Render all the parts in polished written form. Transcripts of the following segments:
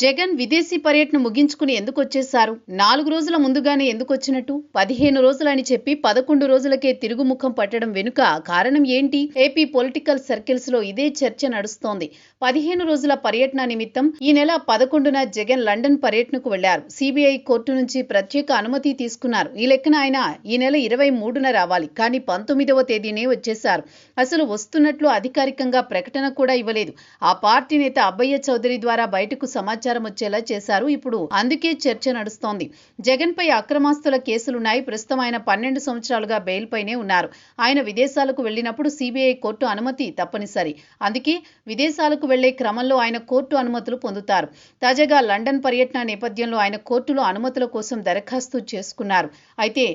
జగన్ విదేశీ పర్యటన ముగించుకుని ఎందుకు వచ్చేశారు? 4 రోజుల ముందుగానే ఎందుకు వచ్చినట్టు? 15 రోజులని చెప్పి 11 రోజులకే తిరుగుముఖం పట్టడం వెనుక కారణం ఏంటి? ఏపీ పొలిటికల్ సర్కిల్స్ లో ఇదే చర్చ నడుస్తోంది. 15 రోజుల పర్యటన నిమిత్తం ఈ నెల 11న జగన్ లండన్ పర్యటనకు వెళ్లారు. సిబిఐ కోర్టు నుంచి ప్రత్యేక అనుమతి తీసుకున్నారు. ఈ లెక్కన ఆయన ఈ నెల 23న రావాలి. కానీ 19వ తేదీనే వచ్చేశారు. అసలు వస్తున్నట్లు అధికారికంగా ప్రకటన కూడా ఇవ్వలేదు. ఆ పార్టీ నేత అబ్బయ్య చౌదరి ద్వారా బయటకు సమాచారం వచ్చేలా చేశారు. ఇప్పుడు అందుకే చర్చ నడుస్తోంది. జగన్ పై అక్రమాస్తుల కేసులున్నాయి. ప్రస్తుతం ఆయన 12 సంవత్సరాలుగా బెయిల్ పైనే ఉన్నారు. ఆయన విదేశాలకు వెళ్లినప్పుడు సిబిఐ కోర్టు అనుమతి తప్పనిసరి. అందుకే విదేశాలకు వెళ్లే క్రమంలో ఆయన కోర్టు అనుమతులు పొందుతారు. తాజాగా లండన్ పర్యటన నేపథ్యంలో ఆయన కోర్టులో అనుమతుల కోసం దరఖాస్తు చేసుకున్నారు. అయితే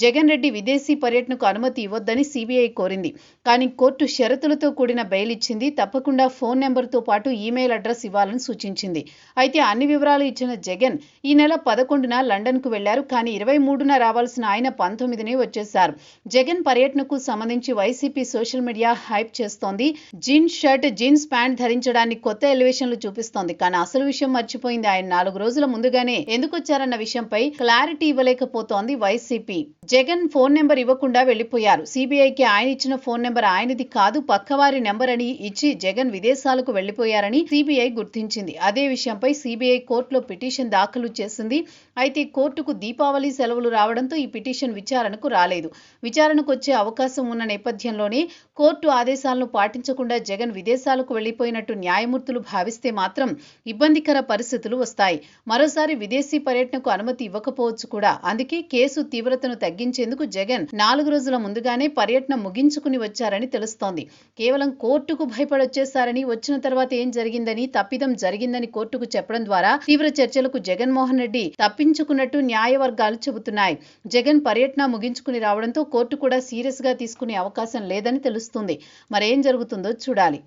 జగన్ రెడ్డి విదేశీ పర్యటనకు అనుమతి ఇవ్వొద్దని సిబిఐ కోరింది. కానీ కోర్టు షరతులతో కూడిన బెయిల్ ఇచ్చింది. తప్పకుండా ఫోన్ నెంబర్తో పాటు ఈమెయిల్ అడ్రస్ ఇవ్వాలని సూచించింది. అయితే అన్ని వివరాలు ఇచ్చిన జగన్ ఈ నెల 11న లండన్కు వెళ్లారు. కానీ 23న రావాల్సిన ఆయన 19నే వచ్చేశారు. జగన్ పర్యటనకు సంబంధించి వైసీపీ సోషల్ మీడియా హైప్ చేస్తోంది. జీన్స్ షర్ట్, జీన్స్ ప్యాంట్ ధరించడాన్ని కొత్త ఎలివేషన్లు చూపిస్తోంది. కానీ అసలు విషయం మర్చిపోయింది. ఆయన 4 రోజుల ముందుగానే ఎందుకొచ్చారన్న విషయంపై క్లారిటీ ఇవ్వలేకపోతోంది వైసీపీ. జగన్ ఫోన్ నెంబర్ ఇవ్వకుండా వెళ్లిపోయారు. సిబిఐకి ఆయన ఇచ్చిన ఫోన్ నెంబర్ ఆయనది కాదు, పక్కవారి నెంబర్ అని ఇచ్చి జగన్ విదేశాలకు వెళ్లిపోయారని సిబిఐ గుర్తించింది. అదే విషయంపై సిబిఐ కోర్టులో పిటిషన్ దాఖలు చేసింది. అయితే కోర్టుకు దీపావళి సెలవులు రావడంతో ఈ పిటిషన్ విచారణకు రాలేదు. విచారణకు వచ్చే అవకాశం ఉన్న నేపథ్యంలోనే కోర్టు ఆదేశాలను పాటించకుండా జగన్ విదేశాలకు వెళ్లిపోయినట్టు న్యాయమూర్తులు భావిస్తే మాత్రం ఇబ్బందికర పరిస్థితులు వస్తాయి. మరోసారి విదేశీ పర్యటనకు అనుమతి ఇవ్వకపోవచ్చు కూడా. అందుకే కేసు తీవ్రతను తగ్గించేందుకు జగన్ 4 రోజుల ముందుగానే పర్యటన ముగించుకుని వచ్చారని తెలుస్తోంది. కేవలం కోర్టుకు భయపడొచ్చేశారని, వచ్చిన తర్వాత ఏం జరిగిందని, తప్పిదం జరిగిందని కోర్టుకు చెప్పడం ద్వారా తీవ్ర చర్చలకు జగన్మోహన్ రెడ్డి తప్పించుకున్నట్టు న్యాయవర్గాలు చెబుతున్నాయి. జగన్ పర్యటన ముగించుకుని రావడంతో కోర్టు కూడా సీరియస్ గా తీసుకునే అవకాశం లేదని తెలుస్తుంది. మరేం జరుగుతుందో చూడాలి.